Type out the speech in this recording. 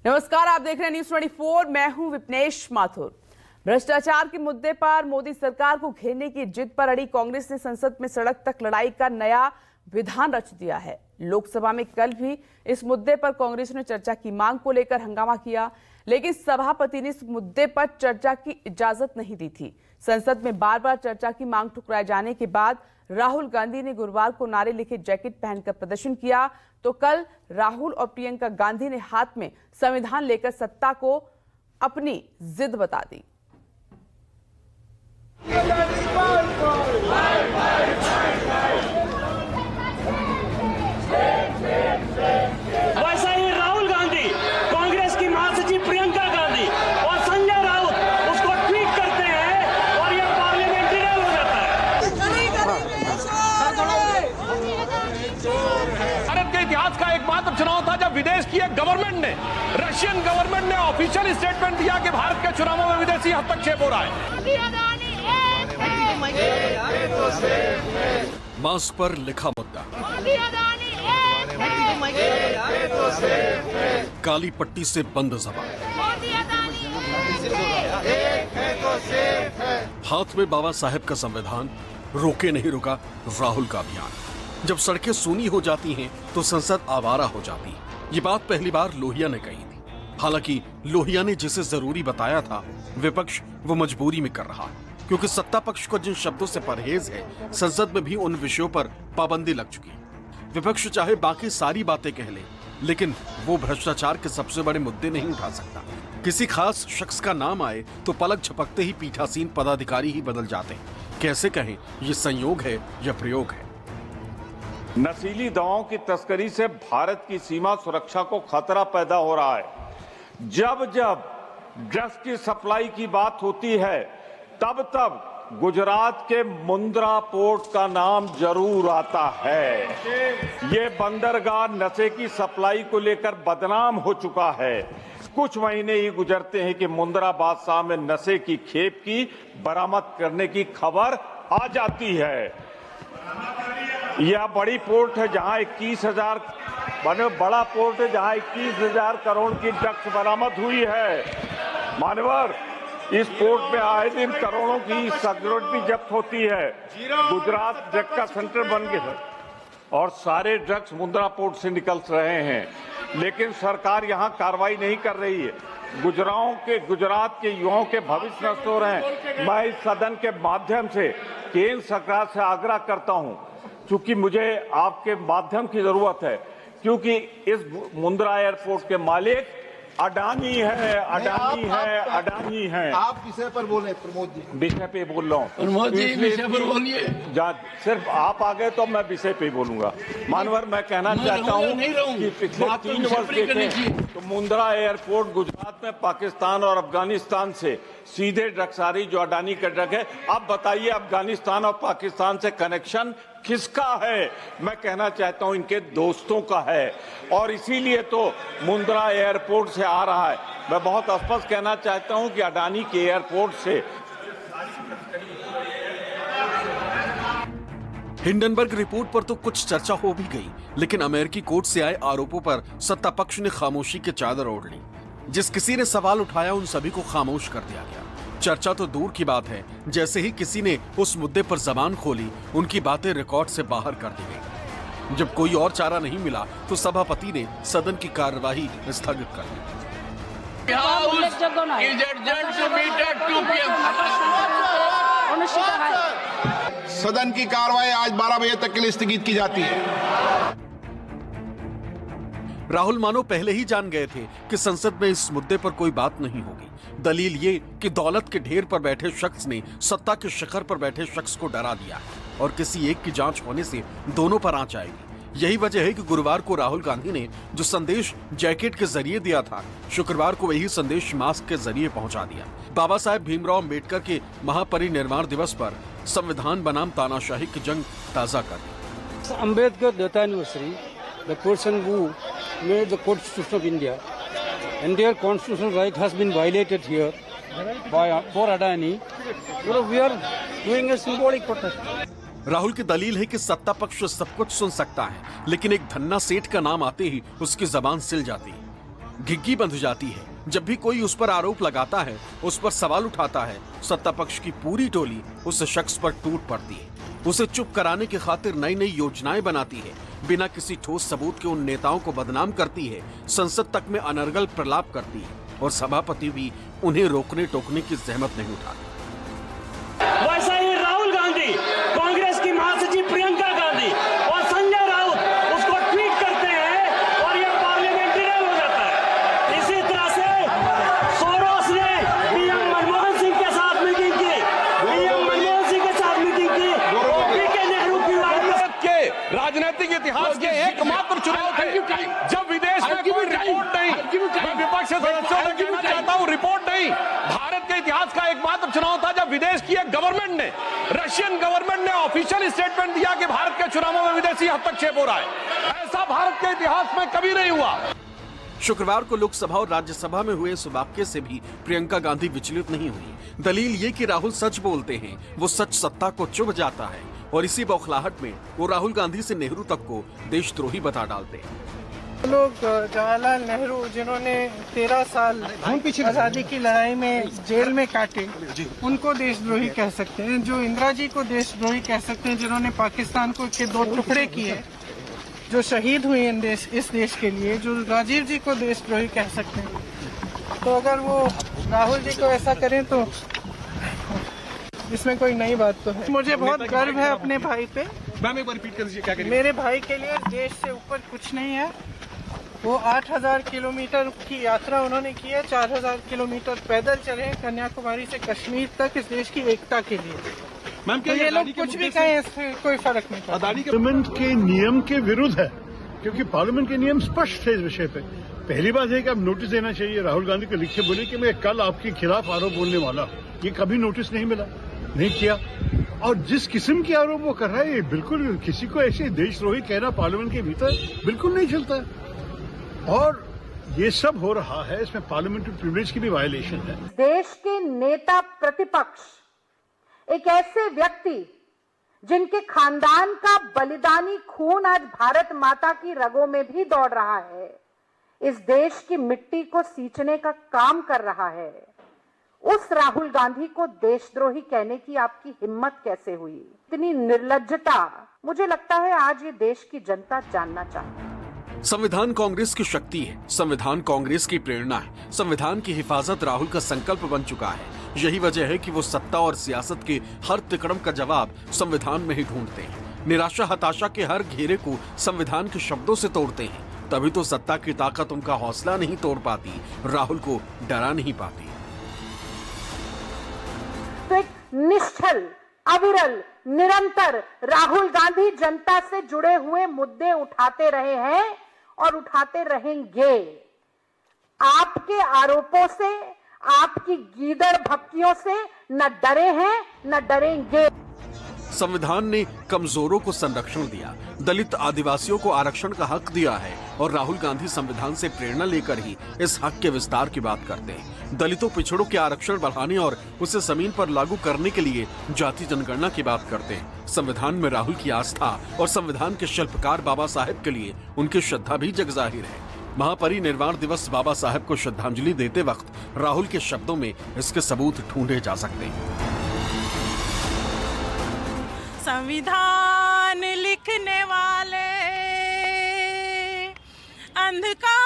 नमस्कार, आप देख रहे हैं न्यूज 24। मैं हूं विपनेश माथुर। भ्रष्टाचार के मुद्दे पर मोदी सरकार को घेरने की जिद पर अड़ी कांग्रेस ने संसद में सड़क तक लड़ाई का नया विधान रच दिया है। लोकसभा में कल भी इस मुद्दे पर कांग्रेस ने चर्चा की मांग को लेकर हंगामा किया, लेकिन सभापति ने इस मुद्दे पर चर्चा की इजाजत नहीं दी थी। संसद में बार बार चर्चा की मांग ठुकराए जाने के बाद राहुल गांधी ने गुरुवार को नारे लिखे जैकेट पहनकर प्रदर्शन किया, तो कल राहुल और प्रियंका गांधी ने हाथ में संविधान लेकर सत्ता को अपनी जिद बता दी। वैसा ही राहुल गांधी, कांग्रेस की महासचिव प्रियंका गांधी और संजय राउत उसको ट्वीट करते हैं और ये पार्लियामेंटेरियन हो जाता है। भारत के इतिहास का एकमात्र चुनाव था जब विदेश की एक गवर्नमेंट ने, रशियन गवर्नमेंट ने ऑफिशियल स्टेटमेंट दिया कि भारत के चुनावों में विदेशी हस्तक्षेप हो रहा है। मास्क पर लिखा मुद्दा, काली पट्टी से बंद जबान, हाथ में बाबा साहेब का संविधान, रोके नहीं रुका राहुल का अभियान। जब सड़कें सूनी हो जाती हैं तो संसद आवारा हो जाती है। ये बात पहली बार लोहिया ने कही थी। हालांकि लोहिया ने जिसे जरूरी बताया था, विपक्ष वो मजबूरी में कर रहा है, क्योंकि सत्ता पक्ष को जिन शब्दों से परहेज है, संसद में भी उन विषयों पर पाबंदी लग चुकी है। विपक्ष चाहे बाकी सारी बातें कह ले, लेकिन वो भ्रष्टाचार के सबसे बड़े मुद्दे नहीं उठा सकता। किसी खास शख्स का नाम आए तो पलक झपकते ही पीठासीन पदाधिकारी ही बदल जाते हैं। कैसे कहें, ये संयोग है या प्रयोग है? नशीली दवाओं की तस्करी से भारत की सीमा सुरक्षा को खतरा पैदा हो रहा है। जब जब ड्रग्स की सप्लाई की बात होती है, तब तब गुजरात के मुंद्रा पोर्ट का नाम जरूर आता है। ये बंदरगाह नशे की सप्लाई को लेकर बदनाम हो चुका है। कुछ महीने ही गुजरते हैं कि मुंद्रा बादशाह में नशे की खेप की बरामद करने की खबर आ जाती है। यह बड़ी पोर्ट है जहां 21,000 बड़ा पोर्ट है जहां 21,000 करोड़ की ड्रग्स बरामद हुई है। मानवर, इस पोर्ट में आए दिन करोड़ों की सिगरेट भी जब्त होती है। गुजरात ड्रग का सेंटर बन गया है और सारे ड्रग्स मुंद्रा पोर्ट से निकल रहे हैं, लेकिन सरकार यहां कार्रवाई नहीं कर रही है। गुजरात के युवाओं के भविष्य नष्ट हो रहे हैं। मैं इस सदन के माध्यम से केंद्र सरकार से आग्रह करता हूं, क्योंकि मुझे आपके माध्यम की जरूरत है, क्योंकि इस मुंद्रा एयरपोर्ट के मालिक अडानी है। आप विषय पर बोले प्रमोद जी। विषय पे बोल रहा हूँ प्रमोद जी, विषय पर बोलिए। सिर्फ आप आ गए तो मैं विषय पे बोलूंगा। मानवर, मैं कहना चाहता हूँ कि पिछले 3 वर्ष देखें तो मुंद्रा एयरपोर्ट गुजरात में पाकिस्तान और अफगानिस्तान से सीधे ड्रग्स आ रही, जो अडानी का ड्रग है। अब बताइए, अफगानिस्तान और पाकिस्तान से कनेक्शन किसका है? मैं कहना चाहता हूं इनके दोस्तों का है, और इसीलिए तो मुंद्रा एयरपोर्ट से आ रहा है। मैं बहुत स्पष्ट कहना चाहता हूं कि अडानी के एयरपोर्ट से हिंडनबर्ग रिपोर्ट पर तो कुछ चर्चा हो भी गई, लेकिन अमेरिकी कोर्ट से आए आरोपों पर सत्ता पक्ष ने खामोशी की चादर ओढ़ ली। जिस किसी ने सवाल उठाया, उन सभी को खामोश कर दिया गया। चर्चा तो दूर की बात है, जैसे ही किसी ने उस मुद्दे पर जबान खोली, उनकी बातें रिकॉर्ड से बाहर कर दी गई। जब कोई और चारा नहीं मिला तो सभापति ने सदन की कार्यवाही स्थगित कर दी। सदन की कार्रवाई आज 12 बजे तक के लिए स्थगित की जाती है। राहुल मानो पहले ही जान गए थे कि संसद में इस मुद्दे पर कोई बात नहीं होगी। दलील ये कि दौलत के ढेर पर बैठे शख्स ने सत्ता के शिखर पर बैठे शख्स को डरा दिया और किसी एक की जांच होने से दोनों पर आंच आएगी। यही वजह है कि गुरुवार को राहुल गांधी ने जो संदेश जैकेट के जरिए दिया था, शुक्रवार को वही संदेश मास्क के जरिए पहुंचा दिया। बाबा साहेब भीमराव अम्बेडकर के महापरिनिर्वाण दिवस पर संविधान बनाम तानाशाही की जंग ताजा कर दी। Ambedkar death anniversary, the person who made the Constitution of India, and their constitutional right has been violated here for Adani. We are doing a symbolic protest. Rahul की दलील है कि सत्ता पक्ष सब कुछ सुन सकता है, लेकिन एक धन्ना सेठ का नाम आते ही उसकी जबान सिल जाती है। घिग्गी बंध जाती है जब भी कोई उस पर आरोप लगाता है, उस पर सवाल उठाता है। सत्ता पक्ष की पूरी टोली उस शख्स पर टूट पड़ती है, उसे चुप कराने की खातिर नई नई योजनाएं बनाती है, बिना किसी ठोस सबूत के उन नेताओं को बदनाम करती है, संसद तक में अनर्गल प्रलाप करती है और सभापति भी उन्हें रोकने टोकने की जहमत नहीं उठाते। वैसा ही राहुल गांधी, कांग्रेस की महासचिव प्रियंका गांधी और संजय राउत उसको ट्वीट करते हैं और ये पार्लियामेंटेरियन हो जाता है। इसी तरह से सोरोस ने पीएम मनमोहन सिंह के साथ मीटिंग की, पीके नेहरू की भारत के राजनीतिक इतिहास के एकमात्र चुनाव थे जब विदेश में कोई रिपोर्ट नहीं, मैं विपक्ष के सदस्यों से कहना चाहता हूं, रिपोर्ट नहीं, भारत के इतिहास का एकमात्र चुनाव था जब विदेश की एक गवर्नमेंट ने, रशियन गवर्नमेंट ने ऑफिशियल स्टेटमेंट दिया कि भारत के चुनावों में विदेशी हस्तक्षेप हो रहा है। ऐसा भारत के इतिहास में कभी नहीं हुआ। शुक्रवार को लोकसभा और राज्यसभा में हुए इस वाक्य से भी प्रियंका गांधी विचलित नहीं हुई। दलील ये कि राहुल सच बोलते हैं, वो सच सत्ता को चुभ जाता है और इसी बौखलाहट में वो राहुल गांधी से नेहरू तक को देशद्रोही बता डालते हैं। लोग जवाहरलाल नेहरू जिन्होंने 13 साल आजादी की लड़ाई में जेल में काटे, उनको देशद्रोही कह सकते हैं। जो इंदिरा जी को देशद्रोही कह सकते हैं, जिन्होंने पाकिस्तान को के 2 टुकड़े किए, जो शहीद हुए इस देश के लिए, जो राजीव जी को देशद्रोही कह सकते हैं। तो अगर वो राहुल जी को ऐसा करें तो इसमें कोई नई बात तो है। मुझे बहुत गर्व है अपने भाई पे। मैम एक बार रिपीट कर दीजिए क्या करेंगे? मेरे भाई के लिए देश से ऊपर कुछ नहीं है। वो 8000 किलोमीटर की यात्रा उन्होंने की है, 4000 किलोमीटर पैदल चले कन्याकुमारी से कश्मीर तक इस देश की एकता के लिए। मैम तो ये लोग कुछ भी कहें, इससे कोई फर्क नहीं पड़ता। पार्लियामेंट के नियम के विरुद्ध है, क्योंकि पार्लियामेंट के नियम स्पष्ट थे इस विषय पे। पहली बात है कि अब नोटिस देना चाहिए, राहुल गांधी को लिखे बोले कि मैं कल आपके खिलाफ आरोप बोलने वाला। ये कभी नोटिस नहीं मिला, नहीं किया। और जिस किस्म के आरोप वो कर रहा है, बिल्कुल किसी को ऐसे देशद्रोही कहना पार्लियामेंट के भीतर बिल्कुल नहीं चलता है। और ये सब हो रहा है, इसमें पार्लियामेंट्री प्रिविलेज की भी वायलेशन है। देश के नेता प्रतिपक्ष, एक ऐसे व्यक्ति जिनके खानदान का बलिदानी खून आज भारत माता की रगों में भी दौड़ रहा है, इस देश की मिट्टी को सींचने का काम कर रहा है, उस राहुल गांधी को देशद्रोही कहने की आपकी हिम्मत कैसे हुई? इतनी निर्लज्जता, मुझे लगता है आज ये देश की जनता जानना चाहती है। संविधान कांग्रेस की शक्ति है, संविधान कांग्रेस की प्रेरणा है, संविधान की हिफाजत राहुल का संकल्प बन चुका है। यही वजह है कि वो सत्ता और सियासत के हर तिकड़म का जवाब संविधान में ही ढूंढते हैं। निराशा हताशा के हर घेरे को संविधान के शब्दों से तोड़ते हैं। तभी तो सत्ता की ताकत उनका हौसला नहीं तोड़ पाती, राहुल को डरा नहीं पाती। तो एक निश्चल, अविरल, निरंतर राहुल गांधी जनता से जुड़े हुए मुद्दे उठाते रहे हैं और उठाते रहेंगे। आपके आरोपों से, आपकी गीदड़ भक्तियों से न डरे हैं न डरेंगे। संविधान ने कमजोरों को संरक्षण दिया, दलित आदिवासियों को आरक्षण का हक दिया है और राहुल गांधी संविधान से प्रेरणा लेकर ही इस हक के विस्तार की बात करते हैं। दलितों पिछड़ों के आरक्षण बढ़ाने और उसे जमीन पर लागू करने के लिए जाति जनगणना की बात करते हैं। संविधान में राहुल की आस्था और संविधान के शिल्पकार बाबा साहेब के लिए उनकी श्रद्धा भी जगजाहिर है। महापरिनिर्वाण दिवस बाबा साहेब को श्रद्धांजलि देते वक्त राहुल के शब्दों में इसके सबूत ढूंढे जा सकते हैं। संविधान लिखने वाले अंधकार